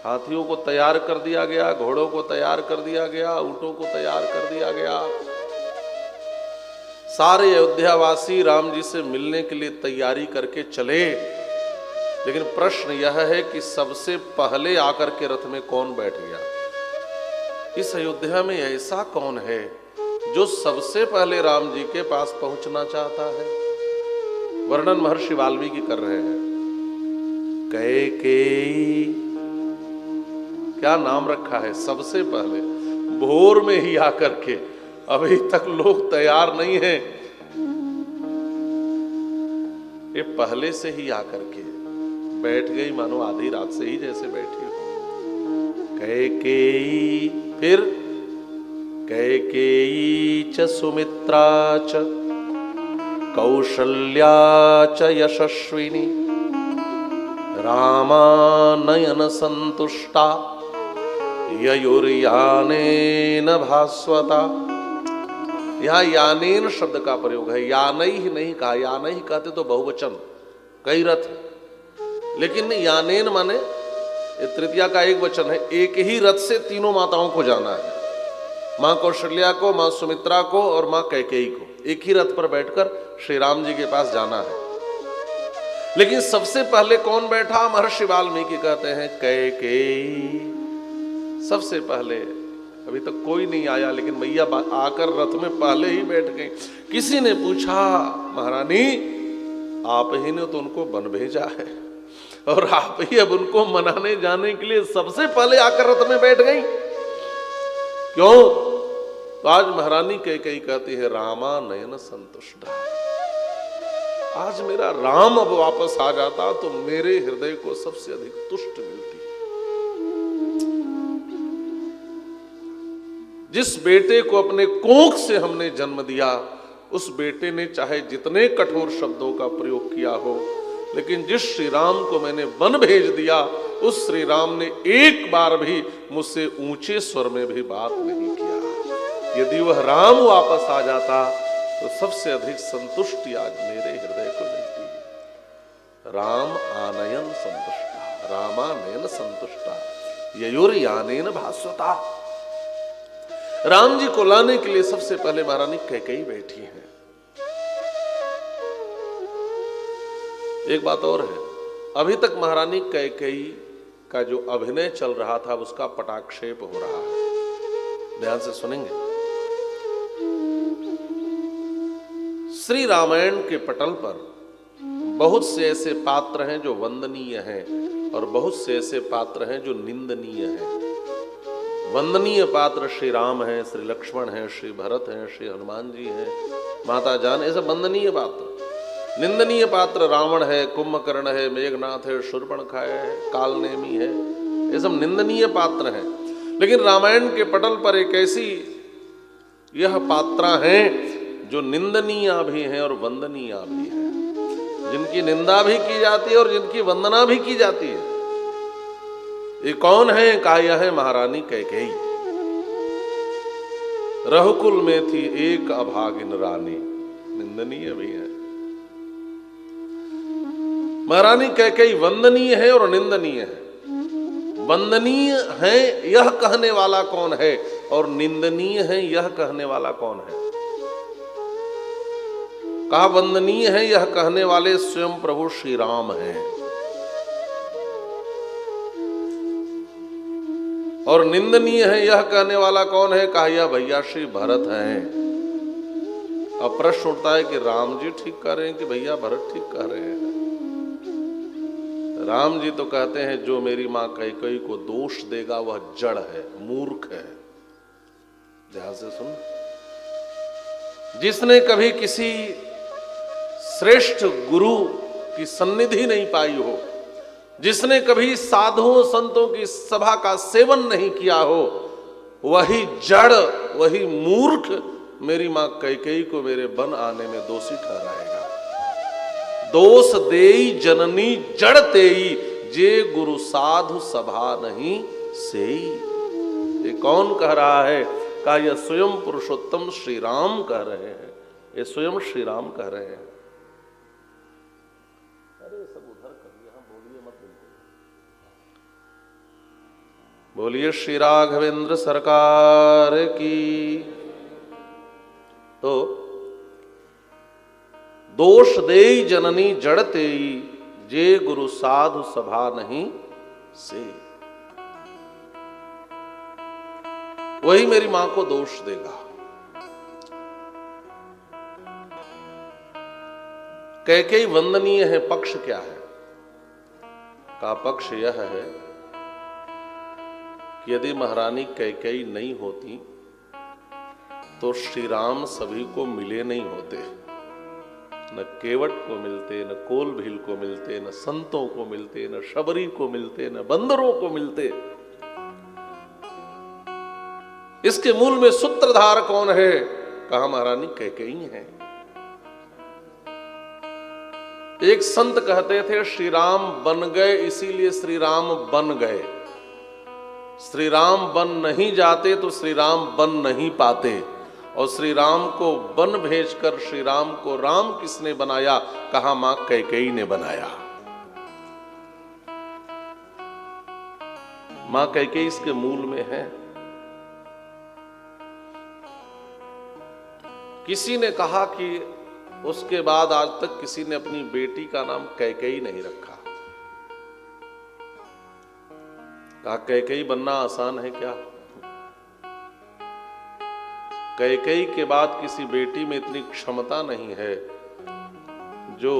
हाथियों को तैयार कर दिया गया, घोड़ों को तैयार कर दिया गया, ऊंटों को तैयार कर दिया गया। सारे अयोध्यावासी राम जी से मिलने के लिए तैयारी करके चले। लेकिन प्रश्न यह है कि सबसे पहले आकर के रथ में कौन बैठ गया? इस अयोध्या में ऐसा कौन है जो सबसे पहले राम जी के पास पहुंचना चाहता है? वर्णन महर्षि वाल्मीकि कर रहे हैं। कैकेयी, क्या नाम रखा है? सबसे पहले भोर में ही आकर के, अभी तक लोग तैयार नहीं हैं, ये पहले से ही आकर के बैठ गई, मानो आधी रात से ही जैसे बैठी हो। कैकेयी, फिर कैकेयी च सुमित्रा च कौशल्या च यशस्विनी रामा नयन संतुष्टा ययुर्यानेन भास्वता। यहां यानेन शब्द का प्रयोग है। यानई ही नहीं कहा, यानई कहते तो बहुवचन, कई रथ, लेकिन यानेन माने तृतीया का एक वचन है। एक ही रथ से तीनों माताओं को जाना है, मां कौशल्या को, मां सुमित्रा को और मां कैकेयी को। एक ही रथ पर बैठकर श्री राम जी के पास जाना है। लेकिन सबसे पहले कौन बैठा? महर्षि वाल्मीकि कहते हैं कैकेयी। सबसे पहले, अभी तक कोई नहीं आया, लेकिन मैया आकर रथ में पहले ही बैठ गई। किसी ने पूछा, महारानी आप ही ने तो उनको वन भेजा है और आप ही अब उनको मनाने जाने के लिए सबसे पहले आकर रथ में बैठ गई, क्यों? तो आज महारानी कैकेयी कहती है रामा नयन संतुष्टा। आज मेरा राम अब वापस आ जाता तो मेरे हृदय को सबसे अधिक तुष्ट मिलती। जिस बेटे को अपने कोख से हमने जन्म दिया, उस बेटे ने चाहे जितने कठोर शब्दों का प्रयोग किया हो, लेकिन जिस श्री राम को मैंने वन भेज दिया, उस श्री राम ने एक बार भी मुझसे ऊंचे स्वर में भी बात नहीं किया। यदि वह राम वापस आ जाता तो सबसे अधिक संतुष्टि आज मेरे हृदय को मिलती। राम आनयन संतुष्टा, रामानयन संतुष्टा ययुर्यानेन भास्वता। राम जी को लाने के लिए सबसे पहले महारानी कैकेयी बैठी है। एक बात और है, अभी तक महारानी कैकेयी का जो अभिनय चल रहा था उसका पटाक्षेप हो रहा है। ध्यान से सुनेंगे। श्री रामायण के पटल पर बहुत से ऐसे पात्र हैं जो वंदनीय हैं और बहुत से ऐसे पात्र हैं जो निंदनीय हैं। वंदनीय पात्र श्री राम हैं, श्री लक्ष्मण हैं, श्री भरत हैं, श्री हनुमान जी हैं, माता जान, ऐसे वंदनीय पात्र। निंदनीय पात्र रावण है, कुंभकर्ण है, मेघनाथ है, शूर्पणखा है, कालनेमी है, ये सब निंदनीय पात्र हैं। लेकिन रामायण के पटल पर एक ऐसी यह पात्रा हैं जो निंदनीय भी हैं और वंदनीय भी हैं, जिनकी निंदा भी की जाती है और जिनकी वंदना भी की जाती है। ये कौन है? कहा यह है महारानी कैकेयी। रघुकुल में थी एक अभागिन रानी, निंदनीय भी है। महारानी कैकेयी वंदनीय है और निंदनीय है। वंदनीय है यह कहने वाला कौन है और निंदनीय है यह कहने वाला कौन है? कहा वंदनीय है यह कहने वाले स्वयं प्रभु श्री राम हैं और निंदनीय है यह कहने वाला कौन है? कहा यह भैया श्री भरत हैं। अब प्रश्न उठता है कि राम जी ठीक कह रहे हैं कि भैया भरत ठीक कह रहे हैं? राम जी तो कहते हैं जो मेरी मां कैकेयी को दोष देगा वह जड़ है, मूर्ख है। ध्यान से सुन। जिसने कभी किसी श्रेष्ठ गुरु की सन्निधि नहीं पाई हो, जिसने कभी साधुओं संतों की सभा का सेवन नहीं किया हो, वही जड़, वही मूर्ख मेरी मां कैकेयी को मेरे वन आने में दोषी ठहराएगा। दोष देई जननी जड़ तेई, जे गुरु साधु सभा नहीं सेई। ये कौन कह रहा है? कहा यह स्वयं पुरुषोत्तम श्री राम कह रहे हैं। ये स्वयं श्री राम कह रहे हैं। अरे सब उधर कर, यहां बोलिए मत। बोलिए श्री राघवेंद्र सरकार की। तो दोष देई जननी जड़तेई, जे गुरु साधु सभा नहीं से। वही मेरी मां को दोष देगा। कैकेयी वंदनीय है, पक्ष क्या है? का पक्ष यह है कि यदि महारानी कैकेयी नहीं होती तो श्री राम सभी को मिले नहीं होते। न केवट को मिलते, न कोल भील को मिलते, न संतों को मिलते, न शबरी को मिलते, न बंदरों को मिलते। इसके मूल में सूत्रधार कौन है? कहा महारानी कैकेयी है। एक संत कहते थे श्री राम बन गए इसीलिए श्री राम बन गए। श्री राम बन नहीं जाते तो श्री राम बन नहीं पाते। और श्री राम को बन भेजकर श्री राम को राम किसने बनाया? कहा मां कैकेयी ने बनाया। मां कैकेयी इसके मूल में है। किसी ने कहा कि उसके बाद आज तक किसी ने अपनी बेटी का नाम कैकेयी नहीं रखा। कहा कैकेयी बनना आसान है क्या? कैकेयी के बाद किसी बेटी में इतनी क्षमता नहीं है जो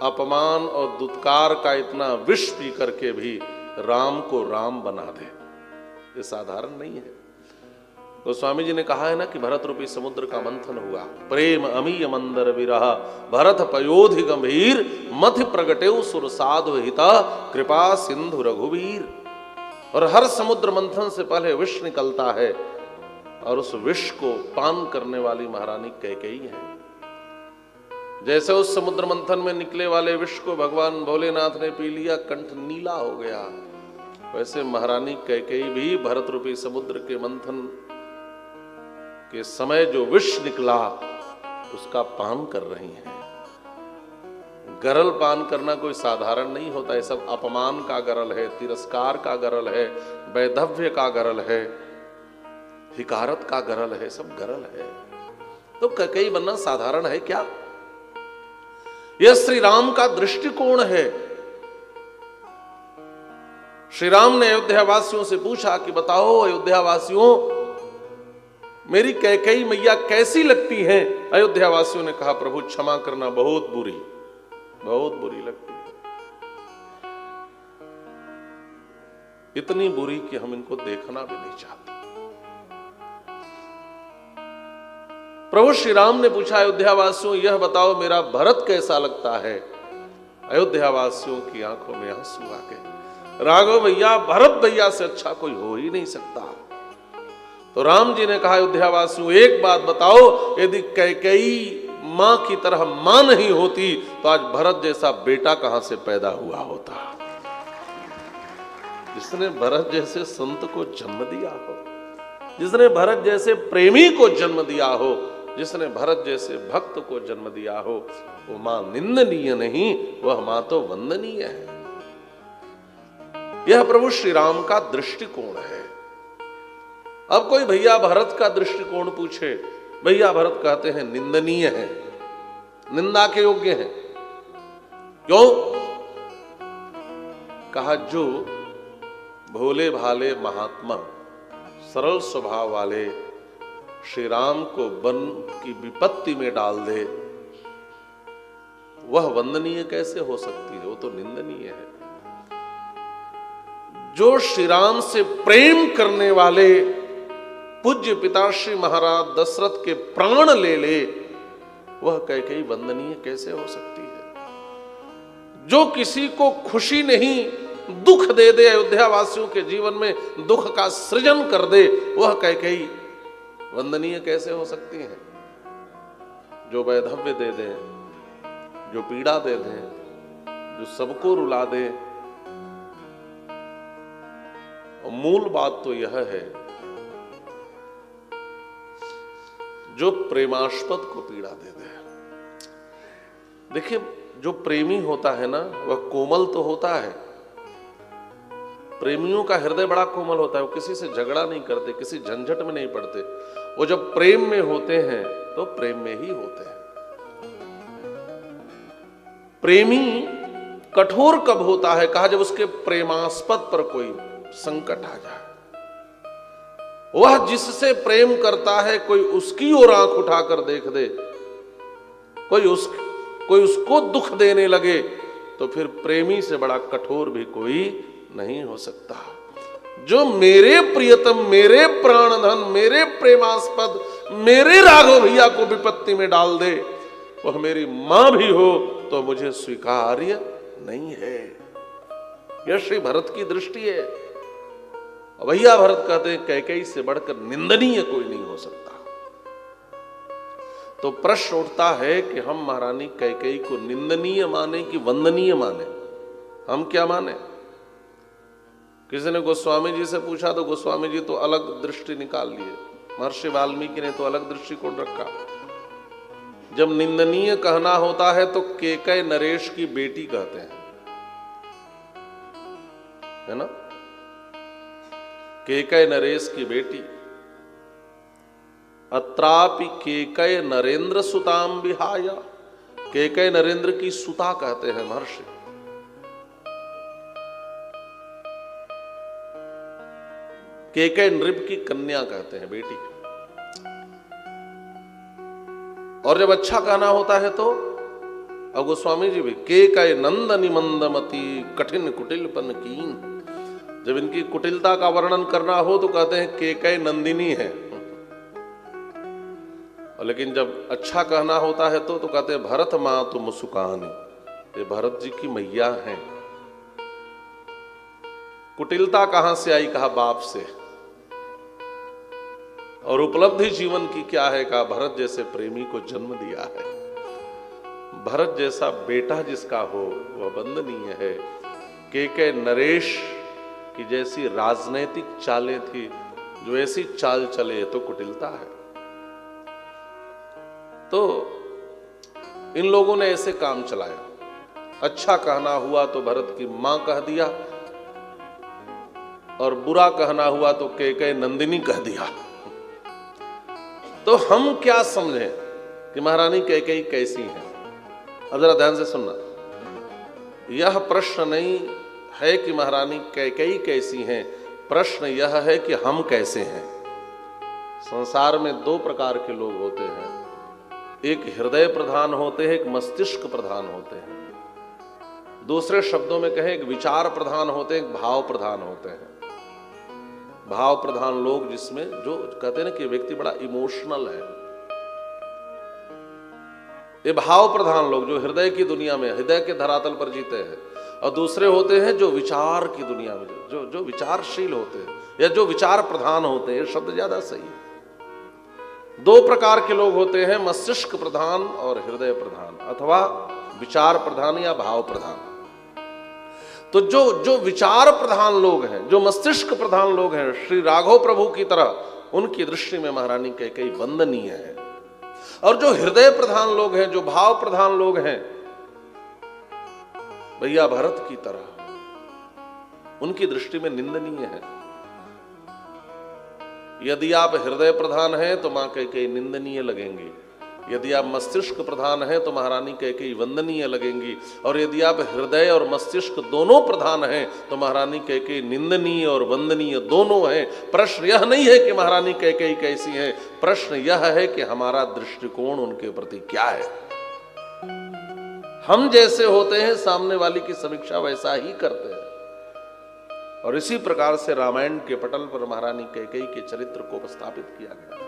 अपमान और दुत्कार का इतना विष पी करके भी राम को राम बना दे। ये साधारण नहीं है। तो स्वामी जी ने कहा है ना कि भरत रूपी समुद्र का मंथन हुआ। प्रेम अमीय मंदर विरह, भरत पयोधि गंभीर, मथ प्रगटेउ सुर साधु हिता, कृपा सिंधु रघुवीर। और हर समुद्र मंथन से पहले विष निकलता है और उस विष को पान करने वाली महारानी कैकेयी है। जैसे उस समुद्र मंथन में निकले वाले विष को भगवान भोलेनाथ ने पी लिया, कंठ नीला हो गया, वैसे महारानी कैकेयी भी भरत रूपी समुद्र के मंथन के समय जो विष निकला उसका पान कर रही हैं। गरल पान करना कोई साधारण नहीं होता है। सब अपमान का गरल है, तिरस्कार का गरल है, वैधव्य का गरल है, हिकारत का गरल है, सब गरल है। तो कैकेयी बनना साधारण है क्या? यह श्री राम का दृष्टिकोण है। श्री राम ने अयोध्या वासियों से पूछा कि बताओ अयोध्या वासियों, मेरी कैकेयी मैया कैसी लगती हैं? अयोध्या वासियों ने कहा प्रभु क्षमा करना, बहुत बुरी लगती है। इतनी बुरी कि हम इनको देखना भी नहीं चाहते। प्रभु श्री राम ने पूछा अयोध्या वासियों यह बताओ मेरा भरत कैसा लगता है? अयोध्या वासियों की आंखों में आंसू आ गए। राघव भैया, भरत भैया से अच्छा कोई हो ही नहीं सकता। तो राम जी ने कहा अयोध्या वासियों एक बात बताओ, यदि कैकेयी मां की तरह मां नहीं होती तो आज भरत जैसा बेटा कहां से पैदा हुआ होता? जिसने भरत जैसे संत को जन्म दिया हो, जिसने भरत जैसे प्रेमी को जन्म दिया हो, जिसने भरत जैसे भक्त को जन्म दिया हो, वो मां निंदनीय नहीं, वह मां तो वंदनीय है। यह प्रभु श्री राम का दृष्टिकोण है। अब कोई भैया भरत का दृष्टिकोण पूछे, भैया भरत कहते हैं निंदनीय है, निंदा के योग्य है। क्यों? कहा जो भोले भाले महात्मा, सरल स्वभाव वाले श्री राम को वन की विपत्ति में डाल दे, वह वंदनीय कैसे हो सकती है? वो तो निंदनीय है। जो श्री राम से प्रेम करने वाले पूज्य पिताश्री महाराज दशरथ के प्राण ले ले, वह कैकेयी वंदनीय कैसे हो सकती है? जो किसी को खुशी नहीं दुख दे दे, अयोध्या वासियों के जीवन में दुख का सृजन कर दे, वह कैकेयी वंदनीय कैसे हो सकती है? जो वैधव्य दे दे, जो पीड़ा दे दे, जो सबको रुला दे। और मूल बात तो यह है जो प्रेमास्पद को पीड़ा दे दे। देखिए जो प्रेमी होता है ना, वह कोमल तो होता है प्रेमियों का हृदय बड़ा कोमल होता है, वो किसी से झगड़ा नहीं करते, किसी झंझट में नहीं पड़ते। वो जब प्रेम में होते हैं तो प्रेम में ही होते हैं। प्रेमी कठोर कब होता है? कहा जब उसके प्रेमास्पद पर कोई संकट आ जाए। वह जिससे प्रेम करता है कोई उसकी ओर आंख उठाकर देख दे, कोई उसको दुख देने लगे, तो फिर प्रेमी से बड़ा कठोर भी कोई नहीं हो सकता। जो मेरे प्रियतम, मेरे प्राणधन, मेरे प्रेमास्पद, मेरे राघव भैया को विपत्ति में डाल दे, वह मेरी मां भी हो तो मुझे स्वीकार्य नहीं है। यह श्री भरत की दृष्टि है। भैया भरत कहते हैं कैकेयी से बढ़कर निंदनीय कोई नहीं हो सकता। तो प्रश्न उठता है कि हम महारानी कैकेयी को निंदनीय माने कि वंदनीय माने? हम क्या माने? किसी ने गोस्वामी जी से पूछा तो गोस्वामी जी तो अलग दृष्टि निकाल लिए, महर्षि वाल्मीकि ने तो अलग दृष्टिकोण रखा। जब निंदनीय कहना होता है तो केकय नरेश की बेटी कहते हैं, है ना? केकय नरेश की बेटी। अत्रापि केकय नरेंद्र सुताम विहाय, केकय नरेंद्र की सुता कहते हैं महर्षि। केकय नृप की कन्या कहते हैं, बेटी। और जब अच्छा कहना होता है तो अब गोस्वामी जी भी केकय नंदनी मंदमती कठिन कुटिलपन कीन, जब इनकी कुटिलता का वर्णन करना हो तो कहते हैं केकय नंदिनी है। और लेकिन जब अच्छा कहना होता है तो कहते हैं भरत मां तुम सुकानी, ये भरत जी की मैया हैं। कुटिलता कहां से आई? कहा बाप से। और उपलब्धि जीवन की क्या है? कहा भरत जैसे प्रेमी को जन्म दिया है। भरत जैसा बेटा जिसका हो वह वंदनीय है। केकय नरेश की जैसी राजनैतिक चालें थी, जो ऐसी चाल चले तो कुटिलता है। तो इन लोगों ने ऐसे काम चलाया। अच्छा कहना हुआ तो भरत की मां कह दिया, और बुरा कहना हुआ तो केकय नंदिनी कह दिया। तो हम क्या समझें कि महारानी कैकेयी कैसी है? अब जरा ध्यान से सुनना। यह प्रश्न नहीं है कि महारानी कैकेयी कैसी हैं, प्रश्न यह है कि हम कैसे हैं। संसार में दो प्रकार के लोग होते हैं, एक हृदय प्रधान होते हैं, एक मस्तिष्क प्रधान होते हैं। दूसरे शब्दों में कहें, एक विचार प्रधान होते हैं, एक भाव प्रधान होते हैं। भाव प्रधान लोग जिसमें जो कहते हैं ना कि व्यक्ति बड़ा इमोशनल है, ये भाव प्रधान लोग जो हृदय की दुनिया में, हृदय के धरातल पर जीते हैं। और दूसरे होते हैं जो विचार की दुनिया में, जो विचारशील होते हैं या जो विचार प्रधान होते हैं। ये शब्द ज्यादा सही है। दो प्रकार के लोग होते हैं, मस्तिष्क प्रधान और हृदय प्रधान, अथवा विचार प्रधान या भाव प्रधान। तो जो विचार प्रधान लोग हैं, जो मस्तिष्क प्रधान लोग हैं, श्री राघव प्रभु की तरह, उनकी दृष्टि में महारानी कैकेयी वंदनीय है। और जो हृदय प्रधान लोग हैं, जो भाव प्रधान लोग हैं, भैया भरत की तरह, उनकी दृष्टि में निंदनीय है। यदि आप हृदय प्रधान हैं तो मां कैकेयी निंदनीय लगेंगी, यदि आप मस्तिष्क प्रधान हैं तो महारानी कैकेयी वंदनीय लगेंगी, और यदि आप हृदय और मस्तिष्क दोनों प्रधान हैं तो महारानी कैकेयी निंदनीय और वंदनीय दोनों हैं। प्रश्न यह नहीं है कि महारानी कैकेयी कैसी है, प्रश्न यह है कि हमारा दृष्टिकोण उनके प्रति क्या है। हम जैसे होते हैं, सामने वाली की समीक्षा वैसा ही करते हैं। और इसी प्रकार से रामायण के पटल पर महारानी कैकेयी के चरित्र को उपस्थापित किया गया।